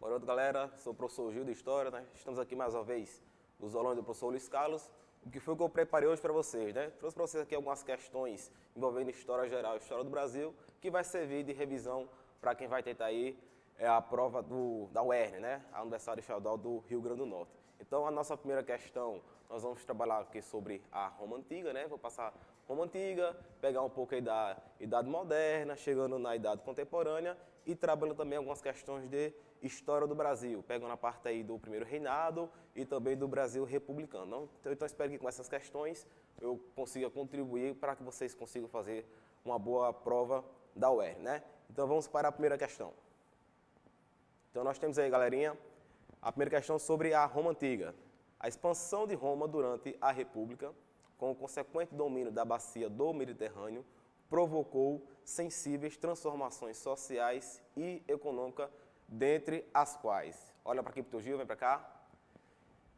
Boa noite, galera. Sou o professor Gil de História, né? Estamos aqui mais uma vez nos aulões do professor Luiz Carlos. O que foi que eu preparei hoje para vocês, né? Trouxe para vocês aqui algumas questões envolvendo história geral e história do Brasil, que vai servir de revisão para quem vai tentar ir a prova da UERN, né? A Universidade Estadual do Rio Grande do Norte. Então, a nossa primeira questão, nós vamos trabalhar aqui sobre a Roma Antiga, né? Vou passar Roma Antiga, pegar um pouco aí da Idade Moderna, chegando na Idade Contemporânea e trabalhando também algumas questões de história do Brasil, pegando a parte aí do primeiro reinado e também do Brasil republicano. Então espero que com essas questões eu consiga contribuir para que vocês consigam fazer uma boa prova da UERN, né? Então vamos para a primeira questão. Então nós temos aí, galerinha, a primeira questão sobre a Roma Antiga. A expansão de Roma durante a República, com o consequente domínio da bacia do Mediterrâneo, provocou sensíveis transformações sociais e econômicas, dentre as quais... Olha para aqui para o Gil, vem para cá.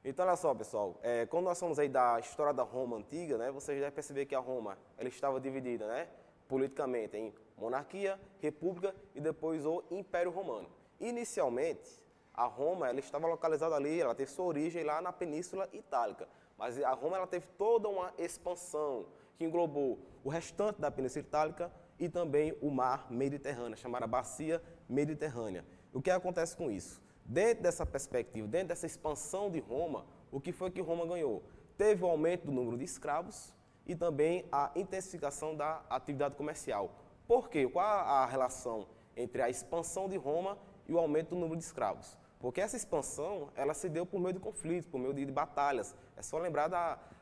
Então, olha só, pessoal, quando nós somos aí da história da Roma Antiga, né, vocês devem perceber que a Roma ela estava dividida, né, politicamente em monarquia, república e depois o Império Romano. Inicialmente, a Roma ela estava localizada ali, ela teve sua origem lá na Península Itálica, mas a Roma ela teve toda uma expansão que englobou o restante da Península Itálica e também o mar Mediterrâneo, chamada Bacia Mediterrânea. O que acontece com isso? Dentro dessa perspectiva, dentro dessa expansão de Roma, o que foi que Roma ganhou? Teve o aumento do número de escravos e também a intensificação da atividade comercial. Por quê? Qual a relação entre a expansão de Roma e o aumento do número de escravos? Porque essa expansão ela se deu por meio de conflitos, por meio de batalhas. É só lembrar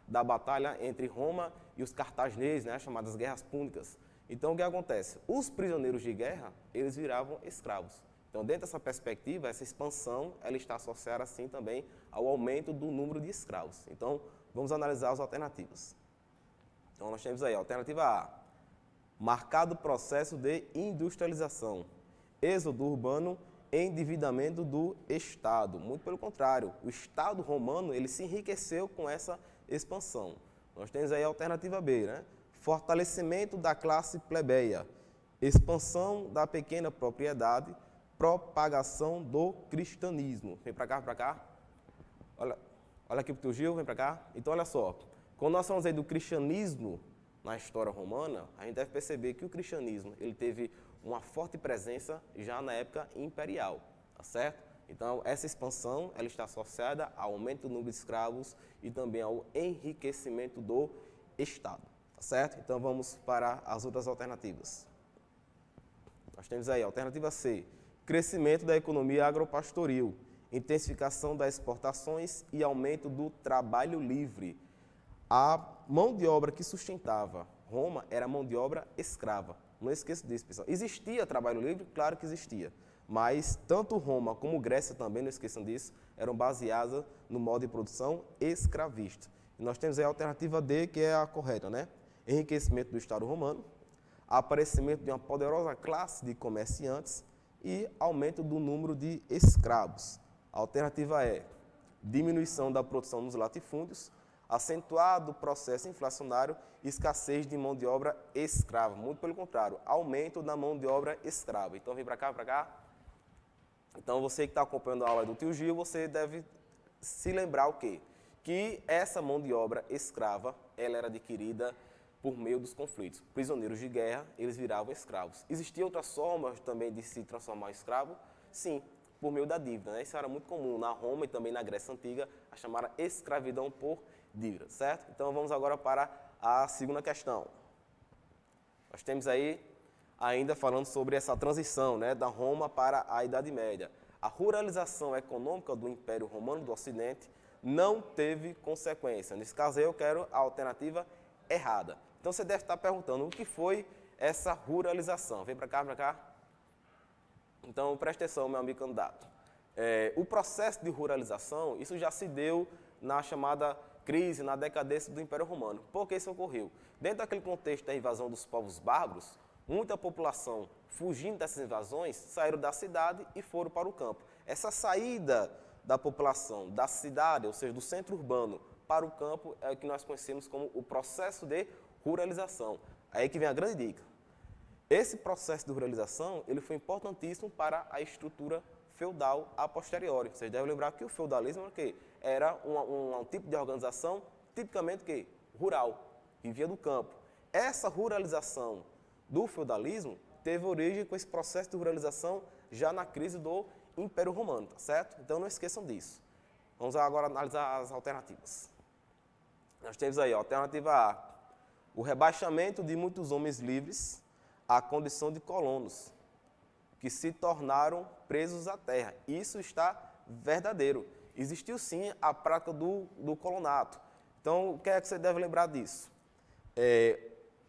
da batalha entre Roma e os cartagineses, né, chamadas Guerras Púnicas. Então, o que acontece? Os prisioneiros de guerra, eles viravam escravos. Então, dentro dessa perspectiva, essa expansão, ela está associada, assim, também ao aumento do número de escravos. Então, vamos analisar as alternativas. Então, nós temos aí a alternativa A, marcado processo de industrialização, êxodo urbano, endividamento do Estado. Muito pelo contrário, o Estado romano, ele se enriqueceu com essa expansão. Nós temos aí a alternativa B, né? Fortalecimento da classe plebeia, expansão da pequena propriedade, propagação do cristianismo. Vem para cá, vem para cá. Olha aqui para o Gil, vem para cá. Então, olha só, quando nós falamos aí do cristianismo na história romana, a gente deve perceber que o cristianismo ele teve uma forte presença já na época imperial, tá certo? Então, essa expansão ela está associada ao aumento do número de escravos e também ao enriquecimento do Estado, tá certo? Então, vamos para as outras alternativas. Nós temos aí a alternativa C, crescimento da economia agropastoril, intensificação das exportações e aumento do trabalho livre. A mão de obra que sustentava Roma era mão de obra escrava. Não esqueça disso, pessoal. Existia trabalho livre? Claro que existia. Mas tanto Roma como Grécia também, não esqueçam disso, eram baseadas no modo de produção escravista. E nós temos aí a alternativa D, que é a correta, né? Enriquecimento do Estado romano, aparecimento de uma poderosa classe de comerciantes e aumento do número de escravos. A alternativa é diminuição da produção nos latifúndios, acentuado processo inflacionário e escassez de mão de obra escrava. Muito pelo contrário, aumento da mão de obra escrava. Então, vem para cá, para cá. Então, você que está acompanhando a aula do tio Gil, você deve se lembrar o quê? Que essa mão de obra escrava, ela era adquirida por meio dos conflitos. Prisioneiros de guerra, eles viravam escravos. Existiam outras formas também de se transformar em escravo? Sim, por meio da dívida, né? Isso era muito comum na Roma e também na Grécia Antiga, a chamada escravidão por dívida, certo? Então, vamos agora para a segunda questão. Nós temos aí, ainda falando sobre essa transição, né, da Roma para a Idade Média. A ruralização econômica do Império Romano do Ocidente não teve consequência. Nesse caso aí, eu quero a alternativa errada. Então, você deve estar perguntando, o que foi essa ruralização? Vem para cá, para cá. Então, preste atenção, meu amigo candidato. O processo de ruralização, isso já se deu na chamada crise, na decadência do Império Romano. Por que isso ocorreu? Dentro daquele contexto da invasão dos povos bárbaros, muita população, fugindo dessas invasões, saíram da cidade e foram para o campo. Essa saída da população da cidade, ou seja, do centro urbano, para o campo, é o que nós conhecemos como o processo de ruralização. Aí que vem a grande dica. Esse processo de ruralização ele foi importantíssimo para a estrutura feudal a posteriori. Vocês devem lembrar que o feudalismo era o quê? Era um tipo de organização tipicamente o quê? Rural, vivia do campo. Essa ruralização do feudalismo teve origem com esse processo de ruralização já na crise do Império Romano, tá certo? Então não esqueçam disso. Vamos agora analisar as alternativas. Nós temos aí a alternativa A, o rebaixamento de muitos homens livres à condição de colonos, que se tornaram presos à terra. Isso está verdadeiro. Existiu sim a prática do colonato. Então, o que é que você deve lembrar disso?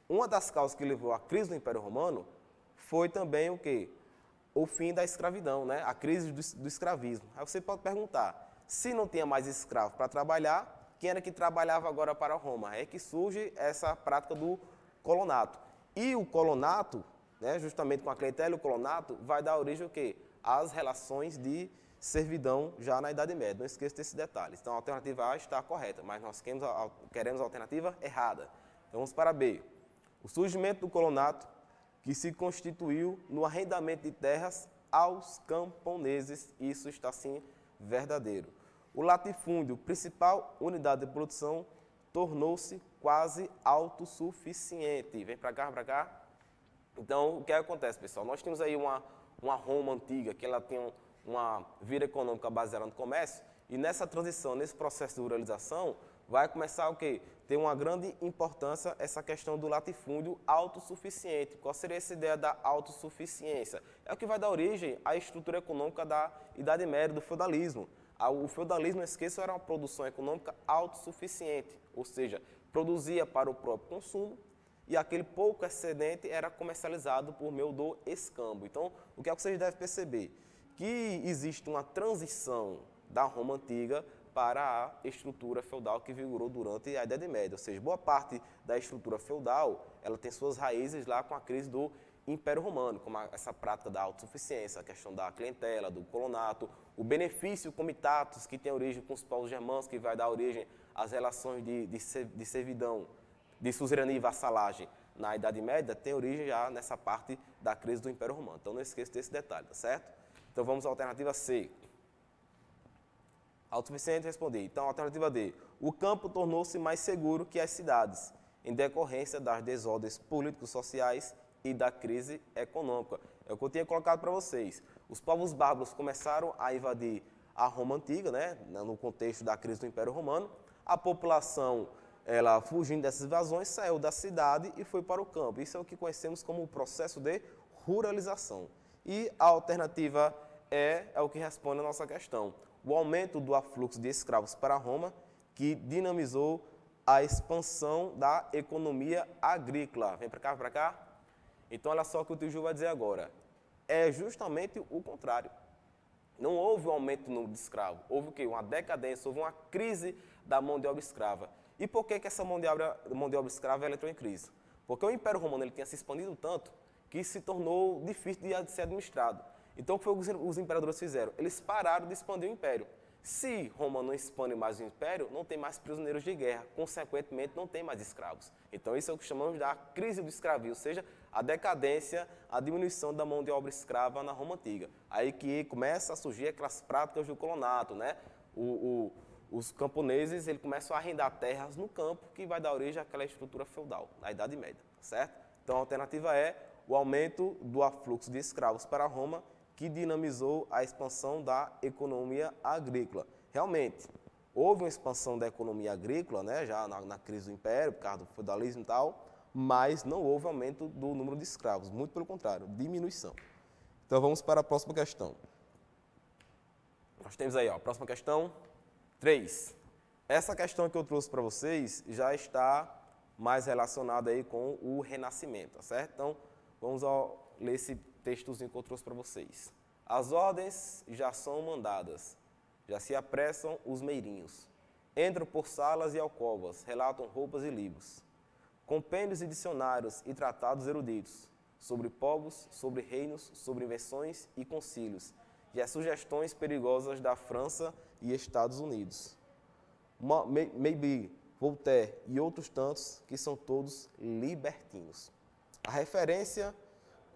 Uma das causas que levou à crise do Império Romano foi também o quê? O fim da escravidão, né? A crise do escravismo. Aí você pode perguntar, se não tinha mais escravo para trabalhar, quem era que trabalhava agora para Roma? É que surge essa prática do colonato. E o colonato, né, justamente com a clientela e o colonato, vai dar origem ao quê? Às relações de servidão já na Idade Média. Não esqueça desses detalhes. Então a alternativa A está correta, mas nós queremos a alternativa errada. Então vamos para B. O surgimento do colonato, que se constituiu no arrendamento de terras aos camponeses. Isso está sim verdadeiro. O latifúndio, principal unidade de produção, tornou-se quase autossuficiente. Vem para cá, para cá. Então, o que acontece, pessoal? Nós temos aí uma Roma antiga, que ela tem uma vida econômica baseada no comércio, e nessa transição, nesse processo de ruralização, vai começar o quê? Tem uma grande importância essa questão do latifúndio autossuficiente. Qual seria essa ideia da autossuficiência? É o que vai dar origem à estrutura econômica da Idade Média, do feudalismo. O feudalismo, não esqueça, era uma produção econômica autossuficiente, ou seja, produzia para o próprio consumo e aquele pouco excedente era comercializado por meio do escambo. Então, o que é que vocês devem perceber? Que existe uma transição da Roma Antiga para a estrutura feudal que vigorou durante a Idade Média. Ou seja, boa parte da estrutura feudal ela tem suas raízes lá com a crise do Império Romano, como essa prática da autossuficiência, a questão da clientela, do colonato, o benefício comitatus, que tem origem com os povos germânicos, que vai dar origem às relações de servidão, de suzerania e vassalagem na Idade Média, tem origem já nessa parte da crise do Império Romano. Então não esqueça desse detalhe, tá certo? Então vamos à alternativa C. Autossuficiente, respondi. Então, alternativa D. O campo tornou-se mais seguro que as cidades, em decorrência das desordens políticos sociais e da crise econômica. É o que eu tinha colocado para vocês. Os povos bárbaros começaram a invadir a Roma Antiga, né, no contexto da crise do Império Romano. A população, ela fugindo dessas invasões, saiu da cidade e foi para o campo. Isso é o que conhecemos como o processo de ruralização. E a alternativa é o que responde a nossa questão. O aumento do afluxo de escravos para Roma, que dinamizou a expansão da economia agrícola. Vem para cá, para cá. Então, olha só o que o tio Ju vai dizer agora. É justamente o contrário. Não houve um aumento no número de escravos. Houve o quê? Uma decadência, houve uma crise da mão de obra escrava. E por que essa mão de obra escrava entrou em crise? Porque o Império Romano ele tinha se expandido tanto que se tornou difícil de ser administrado. Então, o que foi que os imperadores fizeram? Eles pararam de expandir o império. Se Roma não expande mais o império, não tem mais prisioneiros de guerra, consequentemente, não tem mais escravos. Então, isso é o que chamamos da crise do escravio, ou seja, a decadência, a diminuição da mão de obra escrava na Roma Antiga. Aí que começa a surgir aquelas práticas do colonato, né? Os camponeses eles começam a arrendar terras no campo, que vai dar origem àquela estrutura feudal, na Idade Média, certo? Então, a alternativa é o aumento do afluxo de escravos para Roma, que dinamizou a expansão da economia agrícola. Realmente, houve uma expansão da economia agrícola, né, já na crise do Império, por causa do feudalismo e tal, mas não houve aumento do número de escravos, muito pelo contrário, diminuição. Então vamos para a próxima questão. Nós temos aí, ó, a próxima questão, 3. Essa questão que eu trouxe para vocês já está mais relacionada aí com o Renascimento, tá certo? Então, vamos ler esse textozinho que eu trouxe para vocês. As ordens já são mandadas, já se apressam os meirinhos. Entram por salas e alcovas, relatam roupas e livros. Compêndios e dicionários e tratados eruditos, sobre povos, sobre reinos, sobre invenções e concílios, e as sugestões perigosas da França e Estados Unidos. Maybe, Voltaire e outros tantos que são todos libertinos. A referência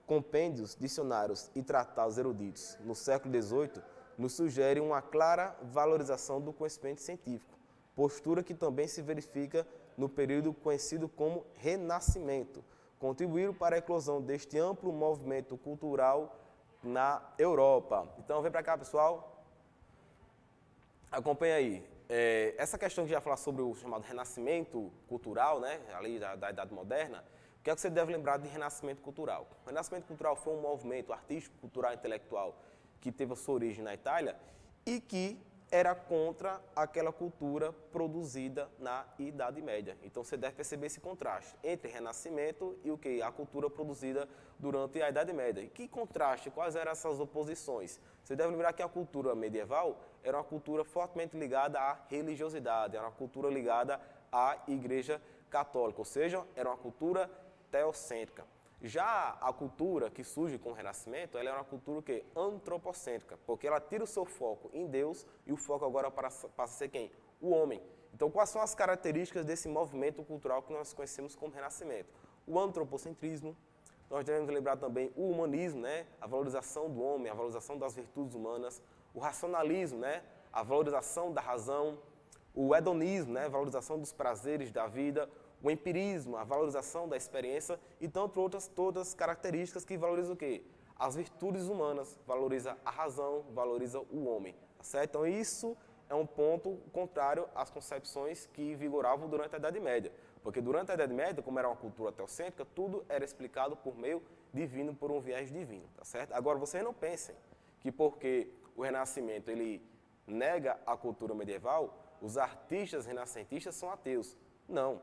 compêndios, dicionários e tratados eruditos no século XVIII nos sugerem uma clara valorização do conhecimento científico, postura que também se verifica no período conhecido como Renascimento, contribuíram para a eclosão deste amplo movimento cultural na Europa. Então, vem para cá, pessoal. Acompanha aí. Essa questão que já falar sobre o chamado renascimento cultural, né, ali da Idade Moderna, o que é que você deve lembrar de renascimento cultural? O renascimento cultural foi um movimento artístico, cultural e intelectual que teve a sua origem na Itália e que era contra aquela cultura produzida na Idade Média. Então você deve perceber esse contraste entre renascimento e o que? A cultura produzida durante a Idade Média. E que contraste, quais eram essas oposições? Você deve lembrar que a cultura medieval era uma cultura fortemente ligada à religiosidade, era uma cultura ligada à Igreja Católica, ou seja, era uma cultura teocêntrica. Já a cultura que surge com o Renascimento, ela é uma cultura que antropocêntrica, porque ela tira o seu foco em Deus e o foco agora passa a ser quem? O homem. Então, quais são as características desse movimento cultural que nós conhecemos como Renascimento? O antropocentrismo, nós devemos lembrar também o humanismo, né? A valorização do homem, a valorização das virtudes humanas, o racionalismo, né? A valorização da razão, o hedonismo, né? A valorização dos prazeres da vida, o empirismo, a valorização da experiência e tanto outras todas características que valorizam o quê? As virtudes humanas, valoriza a razão, valoriza o homem, tá certo? Então isso é um ponto contrário às concepções que vigoravam durante a Idade Média, porque durante a Idade Média, como era uma cultura teocêntrica, tudo era explicado por meio divino, por um viés divino, tá certo? Agora vocês não pensem que porque o Renascimento ele nega a cultura medieval, os artistas renascentistas são ateus. Não.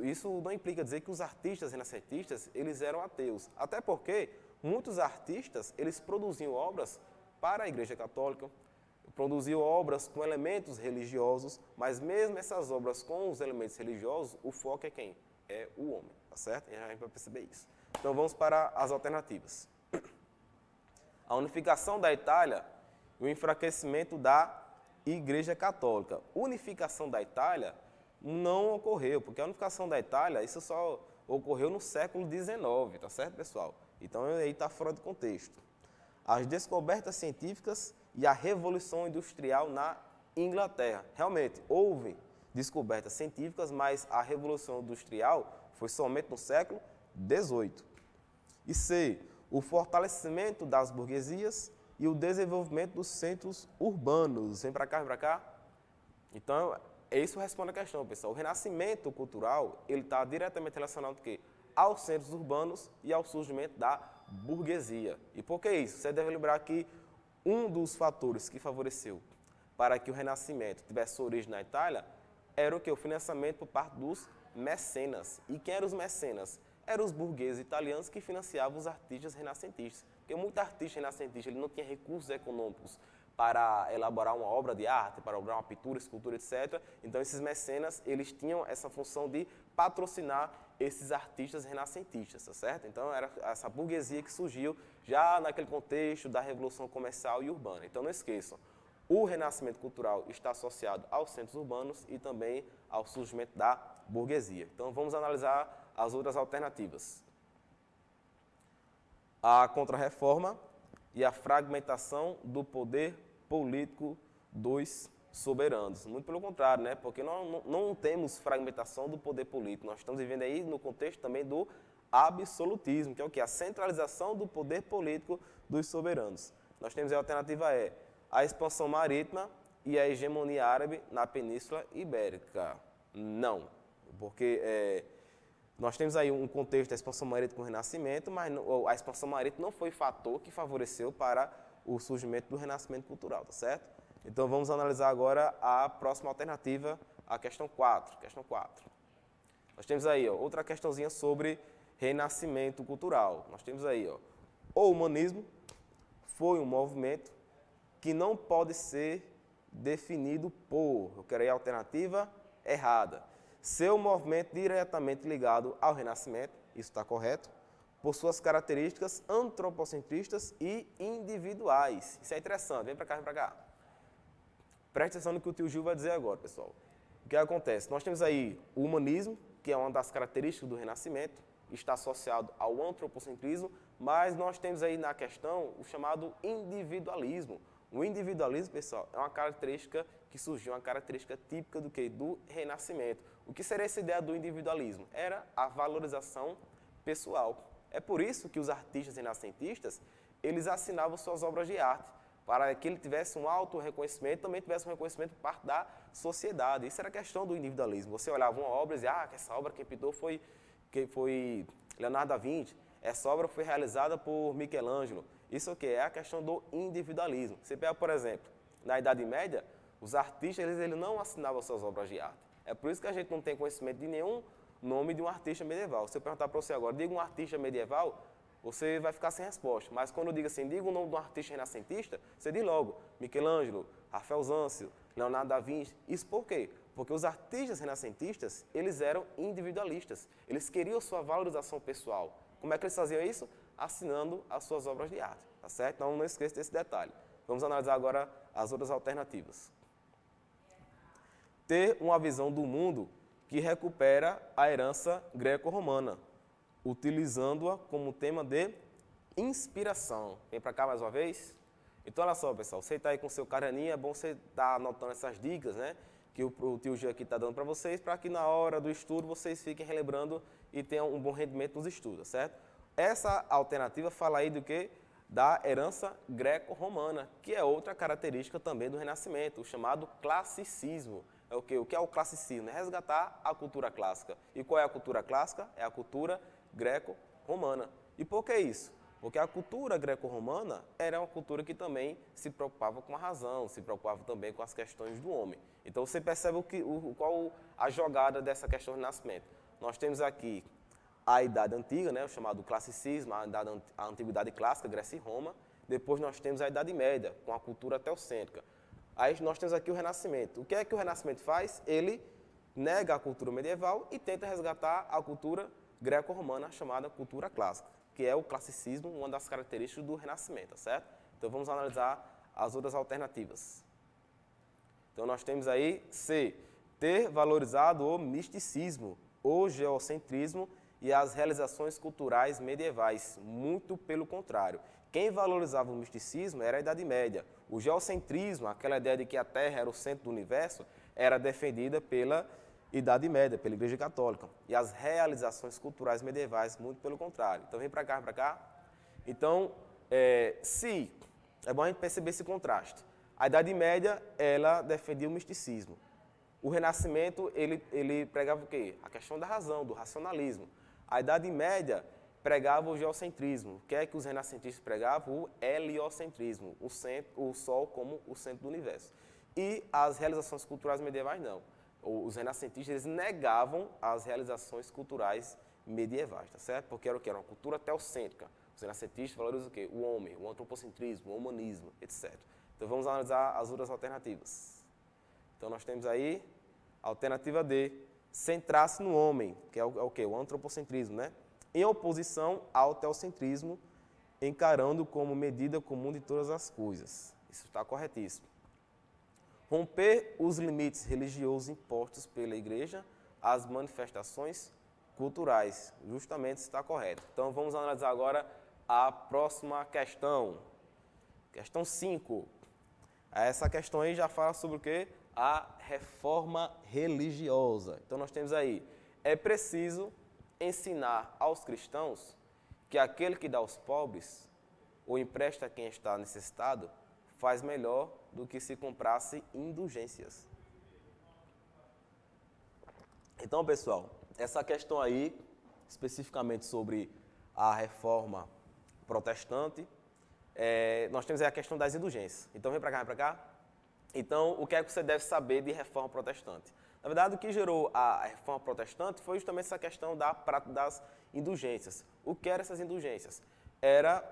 Isso não implica dizer que os artistas renascentistas eles eram ateus, até porque muitos artistas eles produziam obras para a Igreja Católica, produziam obras com elementos religiosos, mas mesmo essas obras com os elementos religiosos, o foco é quem? É o homem, tá certo? E a gente vai perceber isso. Então vamos para as alternativas. A unificação da Itália e o enfraquecimento da Igreja Católica. Unificação da Itália não ocorreu, porque a unificação da Itália, isso só ocorreu no século XIX, tá certo, pessoal? Então, aí está fora de contexto. As descobertas científicas e a Revolução Industrial na Inglaterra. Realmente, houve descobertas científicas, mas a Revolução Industrial foi somente no século XVIII. E C, o fortalecimento das burguesias e o desenvolvimento dos centros urbanos. Vem para cá, vem para cá. Então, isso responde a questão, pessoal. O renascimento cultural, ele está diretamente relacionado aos centros urbanos e ao surgimento da burguesia. E por que isso? Você deve lembrar que um dos fatores que favoreceu para que o renascimento tivesse sua origem na Itália era o que? O financiamento por parte dos mecenas. E quem eram os mecenas? Eram os burgueses italianos que financiavam os artistas renascentistas. Porque muito artista renascentista ele não tinha recursos econômicos para elaborar uma obra de arte, para elaborar uma pintura, escultura, etc. Então, esses mecenas, eles tinham essa função de patrocinar esses artistas renascentistas, tá certo? Então, era essa burguesia que surgiu já naquele contexto da Revolução Comercial e Urbana. Então, não esqueçam, o renascimento cultural está associado aos centros urbanos e também ao surgimento da burguesia. Então, vamos analisar as outras alternativas. A Contra-Reforma e a fragmentação do poder político dos soberanos. Muito pelo contrário, né? Porque não temos fragmentação do poder político. Nós estamos vivendo aí no contexto também do absolutismo, que é o quê? A centralização do poder político dos soberanos. Nós temos a alternativa a expansão marítima e a hegemonia árabe na Península Ibérica. Não, porque nós temos aí um contexto da expansão marítima com o Renascimento, mas a expansão marítima não foi fator que favoreceu para o surgimento do renascimento cultural, tá certo? Então vamos analisar agora a próxima alternativa, a questão 4. Questão 4. Nós temos aí outra questãozinha sobre renascimento cultural. Nós temos aí, o humanismo foi um movimento que não pode ser definido por, eu quero aí a alternativa errada. Seu movimento diretamente ligado ao Renascimento, isso está correto, por suas características antropocentristas e individuais. Isso é interessante, vem para cá, vem para cá. Preste atenção no que o tio Gil vai dizer agora, pessoal. O que acontece? Nós temos aí o humanismo, que é uma das características do Renascimento, está associado ao antropocentrismo, mas nós temos aí na questão o chamado individualismo. O individualismo, pessoal, é uma característica que surgiu, uma característica típica do quê? Do Renascimento. O que seria essa ideia do individualismo? Era a valorização pessoal. É por isso que os artistas renascentistas, eles assinavam suas obras de arte, para que ele tivesse um auto-reconhecimento, também tivesse um reconhecimento por parte da sociedade. Isso era a questão do individualismo. Você olhava uma obra e dizia, essa obra quem pintou foi Leonardo da Vinci, essa obra foi realizada por Michelangelo. Isso o quê? É a questão do individualismo. Você pega, por exemplo, na Idade Média, os artistas eles não assinavam suas obras de arte. É por isso que a gente não tem conhecimento de nenhum nome de um artista medieval. Se eu perguntar para você agora, diga um artista medieval, você vai ficar sem resposta. Mas quando eu digo assim, diga o nome de um artista renascentista, você diz logo, Michelangelo, Rafael Zâncio, Leonardo da Vinci. Isso por quê? Porque os artistas renascentistas, eles eram individualistas. Eles queriam sua valorização pessoal. Como é que eles faziam isso? Assinando as suas obras de arte, tá certo? Então não esqueça desse detalhe. Vamos analisar agora as outras alternativas. Ter uma visão do mundo que recupera a herança greco-romana, utilizando-a como tema de inspiração. Vem para cá mais uma vez? Então, olha só, pessoal, você está aí com o seu caderninho, é bom você estar anotando essas dicas, né? Que o tio G aqui está dando para vocês, para que na hora do estudo vocês fiquem relembrando e tenham um bom rendimento nos estudos, certo? Essa alternativa fala aí do que? Da herança greco-romana, que é outra característica também do Renascimento, o chamado classicismo. É o quê? O que é o classicismo? É resgatar a cultura clássica. E qual é a cultura clássica? É a cultura greco-romana. E por que isso? Porque a cultura greco-romana era uma cultura que também se preocupava com a razão, se preocupava também com as questões do homem. Então você percebe qual a jogada dessa questão do Renascimento. Nós temos aqui a Idade Antiga, né, o chamado classicismo, a Antiguidade Clássica, Grécia e Roma. Depois nós temos a Idade Média, com a cultura teocêntrica. Aí nós temos aqui o Renascimento. O que é que o Renascimento faz? Ele nega a cultura medieval e tenta resgatar a cultura greco-romana, chamada cultura clássica, que é o classicismo, uma das características do Renascimento, tá certo? Então vamos analisar as outras alternativas. Então nós temos aí C, ter valorizado o misticismo, o geocentrismo e as realizações culturais medievais. Muito pelo contrário. Quem valorizava o misticismo era a Idade Média. O geocentrismo, aquela ideia de que a Terra era o centro do universo, era defendida pela Idade Média, pela Igreja Católica. E as realizações culturais medievais, muito pelo contrário. Então vem para cá, para cá. Então, se é bom a gente perceber esse contraste. A Idade Média, ela defendia o misticismo. O Renascimento, ele pregava o quê? A questão da razão, do racionalismo. A Idade Média pregava o geocentrismo. O que é que os renascentistas pregavam? O heliocentrismo, o Sol como o centro do universo. E as realizações culturais medievais, não. Os renascentistas eles negavam as realizações culturais medievais, tá certo? Porque era o quê? Era uma cultura teocêntrica. Os renascentistas valorizam o quê? O homem, o antropocentrismo, o humanismo, etc. Então vamos analisar as outras alternativas. Então nós temos aí a alternativa D, centrar-se no homem, que é o quê? O antropocentrismo, né? Em oposição ao teocentrismo, encarando como medida comum de todas as coisas. Isso está corretíssimo. Romper os limites religiosos impostos pela Igreja às manifestações culturais. Justamente isso está correto. Então vamos analisar agora a próxima questão. Questão 5. Essa questão aí já fala sobre o quê? A reforma religiosa. Então nós temos aí, é preciso ensinar aos cristãos que aquele que dá aos pobres ou empresta a quem está necessitado faz melhor do que se comprasse indulgências. Então, pessoal, essa questão aí, especificamente sobre a reforma protestante, nós temos aí a questão das indulgências. Então, vem para cá, vem para cá. Então, o que é que você deve saber de reforma protestante? Na verdade, o que gerou a reforma protestante foi justamente essa questão das indulgências. O que eram essas indulgências? Era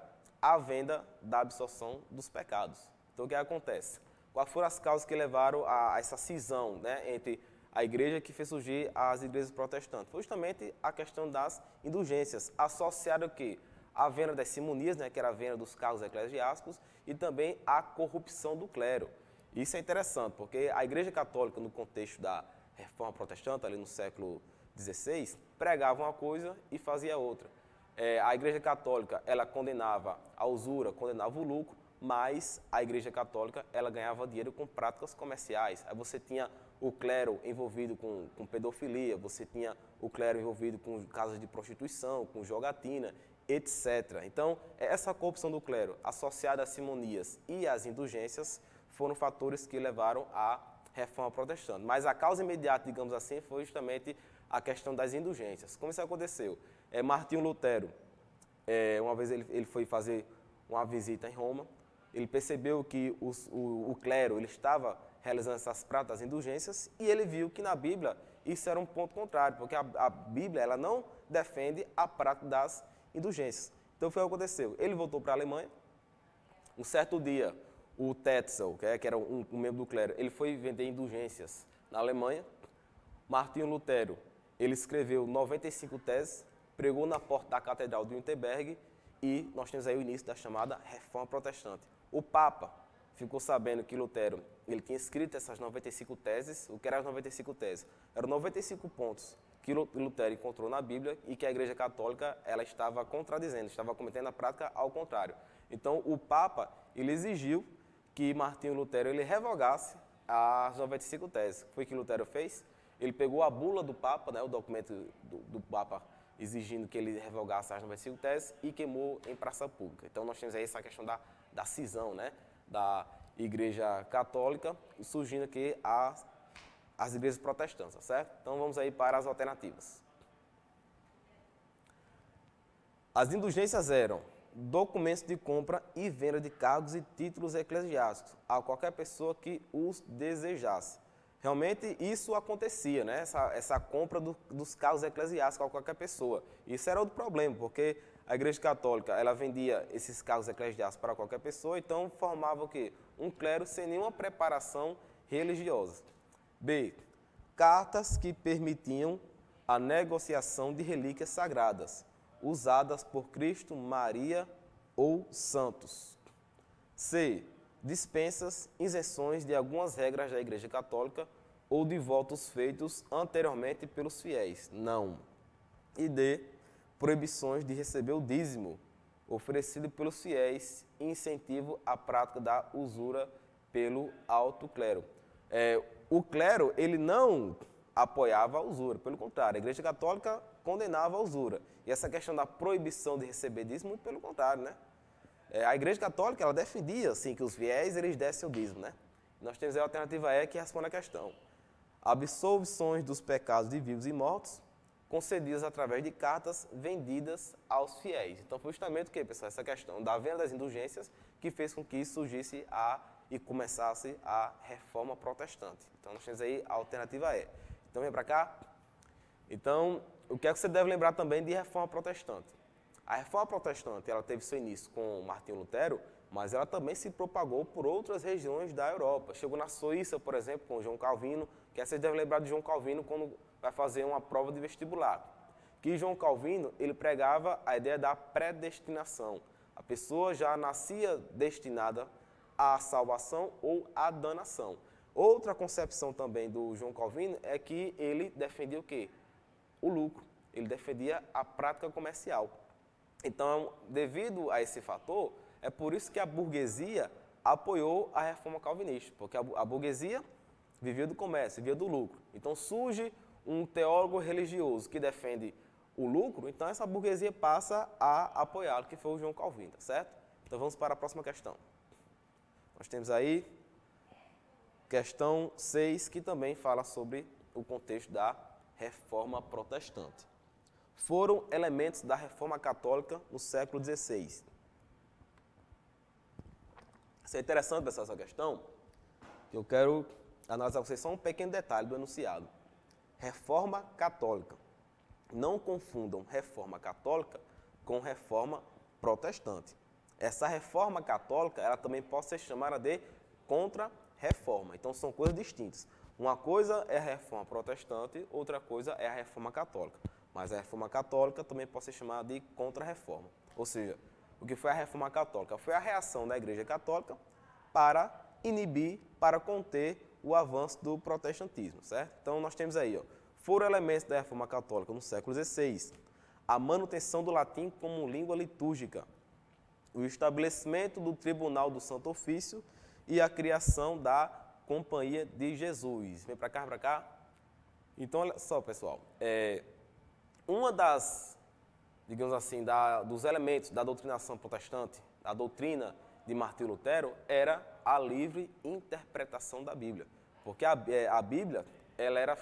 a venda da absorção dos pecados. Então, o que acontece? Quais foram as causas que levaram a essa cisão, né, entre a igreja que fez surgir as igrejas protestantes? Foi justamente a questão das indulgências, associada ao quê? A venda das simonias, né, que era a venda dos cargos eclesiásticos, e também a corrupção do clero. Isso é interessante, porque a Igreja Católica, no contexto da Reforma Protestante, ali no século XVI, pregava uma coisa e fazia outra. A Igreja Católica, ela condenava a usura, condenava o lucro, mas a Igreja Católica, ela ganhava dinheiro com práticas comerciais. Aí você tinha o clero envolvido com pedofilia, você tinha o clero envolvido com casos de prostituição, com jogatina, etc. Então, essa corrupção do clero, associada às simonias e às indulgências, foram fatores que levaram à reforma protestante. Mas a causa imediata, digamos assim, foi justamente a questão das indulgências. Como isso aconteceu? Martinho Lutero, uma vez ele foi fazer uma visita em Roma, ele percebeu que o clero ele estava realizando essas práticas das indulgências e ele viu que na Bíblia isso era um ponto contrário, porque a Bíblia ela não defende a prática das indulgências. Então foi o que aconteceu. Ele voltou para a Alemanha, um certo dia o Tetzel, que era um membro do clero, ele foi vender indulgências na Alemanha. Martinho Lutero, ele escreveu 95 teses, pregou na porta da Catedral de Wittenberg e nós temos aí o início da chamada Reforma Protestante. O Papa ficou sabendo que Lutero ele tinha escrito essas 95 teses. O que eram as 95 teses? Eram 95 pontos que Lutero encontrou na Bíblia e que a Igreja Católica ela estava contradizendo, estava cometendo a prática ao contrário. Então, o Papa ele exigiu que Martinho Lutero ele revogasse as 95 teses. O que foi que Lutero fez? Ele pegou a bula do Papa, né, o documento do Papa exigindo que ele revogasse as 95 teses e queimou em praça pública. Então, nós temos aí essa questão da cisão, né, da Igreja Católica, surgindo aqui as igrejas protestantes, certo? Então, vamos aí para as alternativas. As indulgências eram documentos de compra e venda de cargos e títulos eclesiásticos a qualquer pessoa que os desejasse. Realmente isso acontecia, né? Essa compra dos cargos eclesiásticos a qualquer pessoa. Isso era outro problema, porque a Igreja Católica ela vendia esses cargos eclesiásticos para qualquer pessoa, então formava o quê? Um clero sem nenhuma preparação religiosa. B. Cartas que permitiam a negociação de relíquias sagradas, usadas por Cristo, Maria ou santos. C. Dispensas, isenções de algumas regras da Igreja Católica ou de votos feitos anteriormente pelos fiéis. Não. E D. Proibições de receber o dízimo oferecido pelos fiéis e incentivo à prática da usura pelo alto clero. O clero ele não apoiava a usura, pelo contrário, a Igreja Católica condenava a usura. E essa questão da proibição de receber dízimo, muito pelo contrário, né? A Igreja Católica ela defendia assim, que os fiéis eles dessem o dízimo, né? Nós temos a alternativa E que responde a questão. Absolvições dos pecados de vivos e mortos, concedidas através de cartas vendidas aos fiéis. Então foi justamente o que, pessoal? Essa questão da venda das indulgências que fez com que surgisse e começasse a reforma protestante. Então nós temos aí a alternativa E. Então vem para cá. Então, o que é que você deve lembrar também de reforma protestante? A reforma protestante ela teve seu início com Martinho Lutero, mas ela também se propagou por outras regiões da Europa. Chegou na Suíça, por exemplo, com João Calvino, que vocês devem lembrar de João Calvino quando vai fazer uma prova de vestibular. Que João Calvino ele pregava a ideia da predestinação. A pessoa já nascia destinada à salvação ou à danação. Outra concepção também do João Calvino é que ele defendia o quê? O lucro. Ele defendia a prática comercial. Então, devido a esse fator, é por isso que a burguesia apoiou a reforma calvinista, porque a burguesia vivia do comércio, vivia do lucro. Então, surge um teólogo religioso que defende o lucro, então essa burguesia passa a apoiá-lo, que foi o João Calvino, tá certo? Então, vamos para a próxima questão. Nós temos aí questão 6, que também fala sobre o contexto da reforma protestante. Foram elementos da reforma católica no século XVI. Isso é interessante pessoal, essa questão, que eu quero analisar com vocês só um pequeno detalhe do enunciado. Reforma católica. Não confundam reforma católica com reforma protestante. Essa reforma católica, ela também pode ser chamada de contra-reforma. Então, são coisas distintas. Uma coisa é a reforma protestante, outra coisa é a reforma católica. Mas a reforma católica também pode ser chamada de contra-reforma. Ou seja, o que foi a reforma católica? Foi a reação da Igreja Católica para inibir, para conter o avanço do protestantismo, certo? Então, nós temos aí, foram elementos da Reforma Católica no século XVI. A manutenção do latim como língua litúrgica, o estabelecimento do Tribunal do Santo Ofício e a criação da Companhia de Jesus. Vem para cá, para cá. Então, olha só, pessoal, uma das, digamos assim, dos elementos da doutrinação protestante, da doutrina de Martinho Lutero, era a livre interpretação da Bíblia. Porque a Bíblia, ela era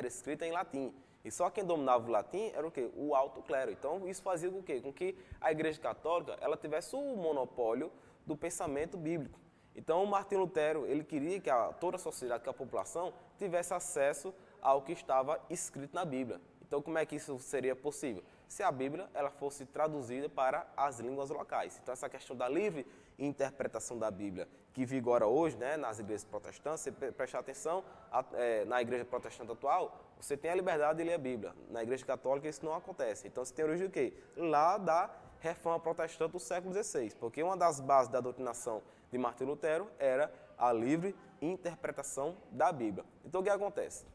escrita em latim. E só quem dominava o latim era o quê? O alto clero. Então, isso fazia com que, a Igreja Católica ela tivesse o monopólio do pensamento bíblico. Então, o Martinho Lutero, ele queria que toda a sociedade, que a população, tivesse acesso ao que estava escrito na Bíblia. Então, como é que isso seria possível? Se a Bíblia ela fosse traduzida para as línguas locais. Então, essa questão da livre interpretação da Bíblia, que vigora hoje, né, nas igrejas protestantes, você prestar atenção, na igreja protestante atual, você tem a liberdade de ler a Bíblia. Na Igreja Católica isso não acontece. Então, você tem origem do quê? Lá da Reforma Protestante do século XVI, porque uma das bases da doutrinação de Martinho Lutero era a livre interpretação da Bíblia. Então, o que acontece?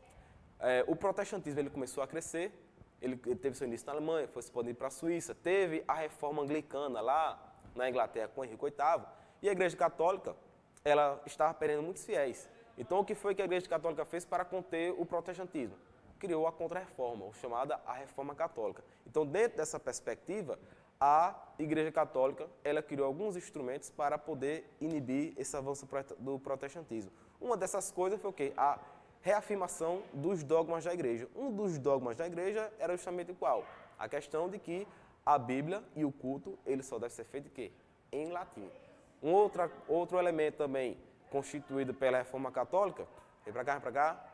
O protestantismo ele começou a crescer, ele teve seu início na Alemanha, foi expandido para a Suíça, teve a reforma anglicana lá na Inglaterra com Henrique VIII, e a Igreja Católica ela estava perdendo muitos fiéis. Então, o que foi que a Igreja Católica fez para conter o protestantismo? Criou a Contra-Reforma, chamada a Reforma Católica. Então, dentro dessa perspectiva, a Igreja Católica ela criou alguns instrumentos para poder inibir esse avanço do protestantismo. Uma dessas coisas foi o quê? A reafirmação dos dogmas da Igreja. Um dos dogmas da Igreja era justamente qual? A questão de que a Bíblia e o culto, ele só deve ser feito de quê? Em latim. Outro elemento também constituído pela Reforma Católica, vem para cá, vem para cá.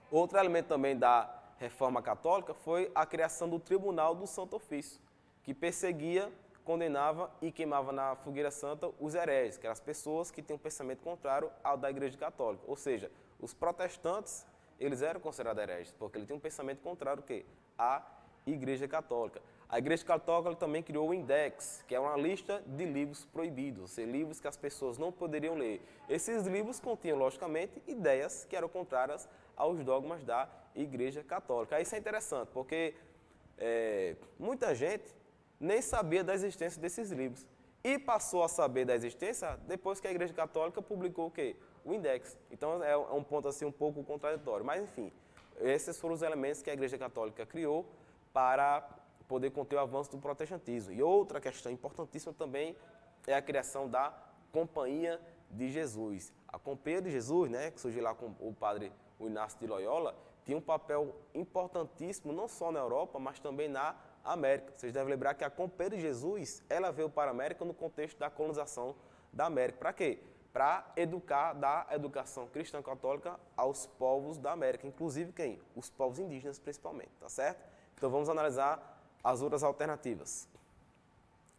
Outro elemento também da Reforma Católica foi a criação do Tribunal do Santo Ofício, que perseguia, condenava e queimava na fogueira santa os hereges, que eram as pessoas que têm um pensamento contrário ao da Igreja Católica. Ou seja, os protestantes, eles eram considerados hereges, porque eles tinham um pensamento contrário ao quê? À Igreja Católica. A Igreja Católica também criou o Index, que é uma lista de livros proibidos, ou seja, livros que as pessoas não poderiam ler. Esses livros continham, logicamente, ideias que eram contrárias aos dogmas da Igreja Católica. Isso é interessante, porque muita gente nem sabia da existência desses livros. E passou a saber da existência depois que a Igreja Católica publicou o quê? O Index. Então, é um ponto assim um pouco contraditório. Mas, enfim, esses foram os elementos que a Igreja Católica criou para poder conter o avanço do protestantismo. E outra questão importantíssima também é a criação da Companhia de Jesus. A Companhia de Jesus, né, que surgiu lá com o padre Inácio de Loyola, tinha um papel importantíssimo não só na Europa, mas também na América. Vocês devem lembrar que a Companhia de Jesus, ela veio para a América no contexto da colonização da América. Para quê? Para dar a educação cristã católica aos povos da América, inclusive quem? Os povos indígenas principalmente, tá certo? Então vamos analisar as outras alternativas.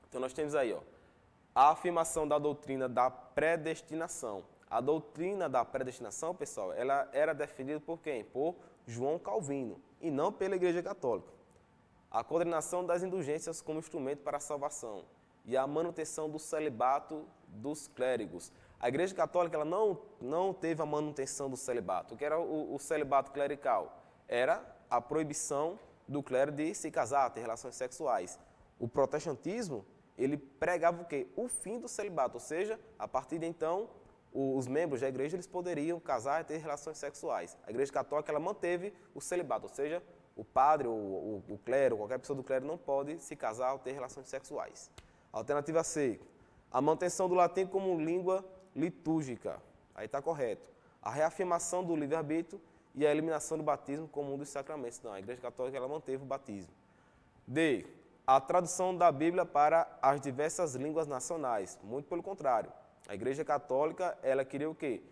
Então nós temos aí, ó, a afirmação da doutrina da predestinação. A doutrina da predestinação, pessoal, ela era defendida por quem? Por João Calvino, e não pela Igreja Católica. A condenação das indulgências como instrumento para a salvação e a manutenção do celibato dos clérigos. A Igreja Católica ela não teve a manutenção do celibato. O que era o celibato clerical? Era a proibição do clero de se casar, ter relações sexuais. O protestantismo, ele pregava o quê? O fim do celibato, ou seja, a partir de então, os membros da igreja eles poderiam casar e ter relações sexuais. A Igreja Católica ela manteve o celibato, ou seja, o padre, o clero, qualquer pessoa do clero não pode se casar ou ter relações sexuais. Alternativa C, a manutenção do latim como língua litúrgica. Aí está correto. A reafirmação do livre-arbítrio e a eliminação do batismo como um dos sacramentos. Não, a Igreja Católica ela manteve o batismo. D, a tradução da Bíblia para as diversas línguas nacionais. Muito pelo contrário. A Igreja Católica ela queria o quê?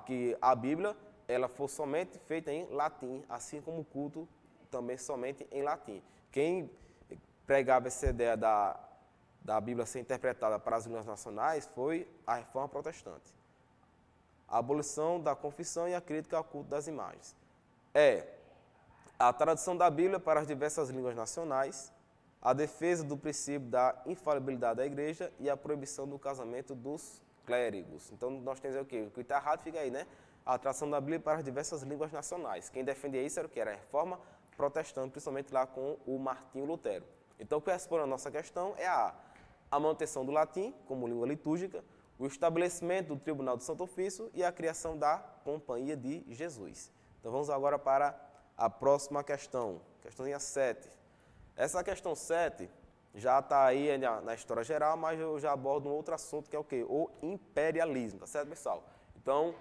Que a Bíblia ela fosse somente feita em latim, assim como o culto também somente em latim. Quem pregava essa ideia da Bíblia ser interpretada para as línguas nacionais foi a Reforma Protestante. A abolição da confissão e a crítica ao culto das imagens. A tradução da Bíblia para as diversas línguas nacionais, a defesa do princípio da infalibilidade da Igreja e a proibição do casamento dos clérigos. Então, nós temos o quê? O que está errado fica aí, né? a tradução da Bíblia para as diversas línguas nacionais. Quem defendia isso era o que? Era a reforma protestante, principalmente lá com o Martinho Lutero. Então, o que responde a nossa questão é a manutenção do latim como língua litúrgica, o estabelecimento do Tribunal do Santo Ofício e a criação da Companhia de Jesus. Então, vamos agora para a próxima questão, questãozinha 7. Essa questão 7 já está aí na história geral, mas eu já abordo um outro assunto que é o quê? O imperialismo, tá certo, pessoal? Então,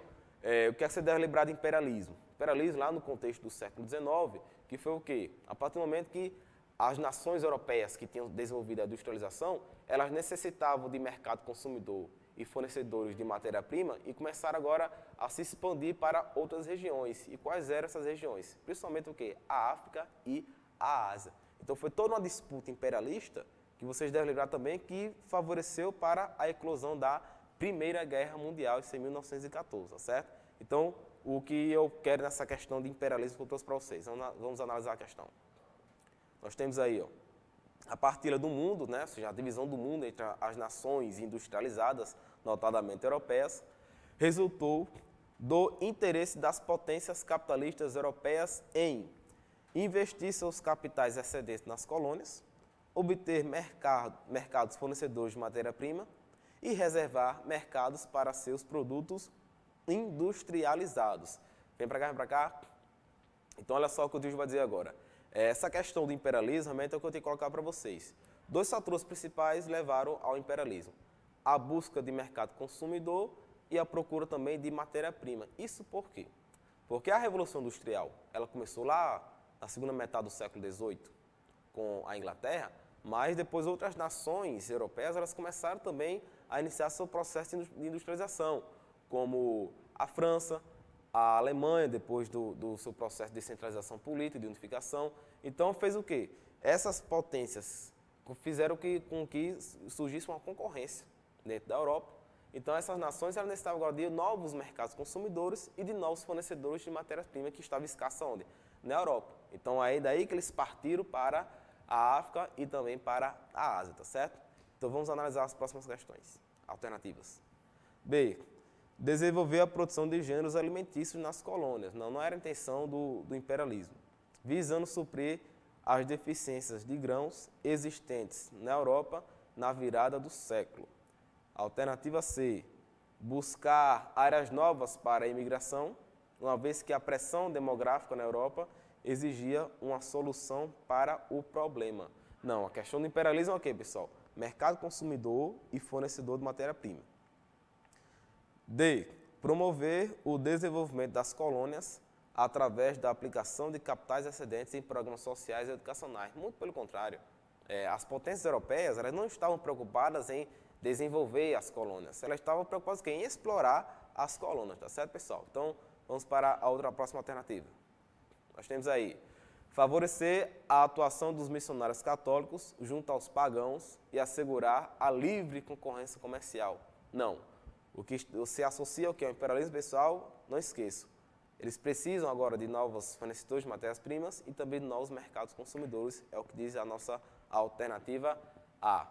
o que é que você deve lembrar de imperialismo? Imperialismo lá no contexto do século XIX, que foi o quê? A partir do momento que as nações europeias que tinham desenvolvido a industrialização, elas necessitavam de mercado consumidor e fornecedores de matéria-prima e começaram agora a se expandir para outras regiões. E quais eram essas regiões? Principalmente o quê? A África e a Ásia. Então foi toda uma disputa imperialista que vocês devem lembrar também que favoreceu para a eclosão da Primeira Guerra Mundial, isso em 1914, tá certo? Então, o que eu quero nessa questão de imperialismo que eu trouxe para vocês, vamos analisar a questão. Nós temos aí, ó, a partilha do mundo, né, ou seja, a divisão do mundo entre as nações industrializadas, notadamente europeias, resultou do interesse das potências capitalistas europeias em investir seus capitais excedentes nas colônias, obter mercados fornecedores de matéria-prima e reservar mercados para seus produtos industrializados. Vem para cá, vem para cá. Então, olha só o que o Deus vai dizer agora. Essa questão do imperialismo realmente é o que eu tenho que colocar para vocês. Dois fatores principais levaram ao imperialismo. A busca de mercado consumidor e a procura também de matéria-prima. Isso por quê? Porque a Revolução Industrial, ela começou lá na segunda metade do século XVIII com a Inglaterra, mas depois outras nações europeias elas começaram também a iniciar seu processo de industrialização, como a França, a Alemanha, depois do seu processo de descentralização política, de unificação. Então, fez o quê? Essas potências fizeram com que surgisse uma concorrência dentro da Europa. Então, essas nações elas necessitavam agora de novos mercados consumidores e de novos fornecedores de matéria-prima que estava escassa onde? Na Europa. Então, aí daí que eles partiram para a África e também para a Ásia, tá certo? Então, vamos analisar as próximas questões. Alternativas. B. Desenvolver a produção de gêneros alimentícios nas colônias. Não era a intenção do imperialismo. Visando suprir as deficiências de grãos existentes na Europa na virada do século. Alternativa C. Buscar áreas novas para a imigração, uma vez que a pressão demográfica na Europa exigia uma solução para o problema. Não, a questão do imperialismo é o quê, pessoal? Mercado consumidor e fornecedor de matéria-prima. D. Promover o desenvolvimento das colônias através da aplicação de capitais excedentes em programas sociais e educacionais. Muito pelo contrário. As potências europeias elas não estavam preocupadas em desenvolver as colônias. Elas estavam preocupadas em explorar as colônias. Tá certo, pessoal? Então, vamos para a próxima alternativa. Nós temos aí favorecer a atuação dos missionários católicos junto aos pagãos e assegurar a livre concorrência comercial. Não. O que se associa ao que é o imperialismo, pessoal, não esqueçam. Eles precisam agora de novos fornecedores de matérias-primas e também de novos mercados consumidores, é o que diz a nossa alternativa A.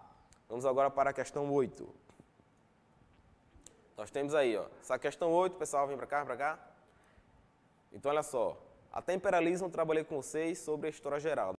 Vamos agora para a questão 8. Nós temos aí, ó, essa questão 8, pessoal, vem para cá, vem para cá. Então, olha só. Até imperialismo, eu trabalhei com vocês sobre a história geral.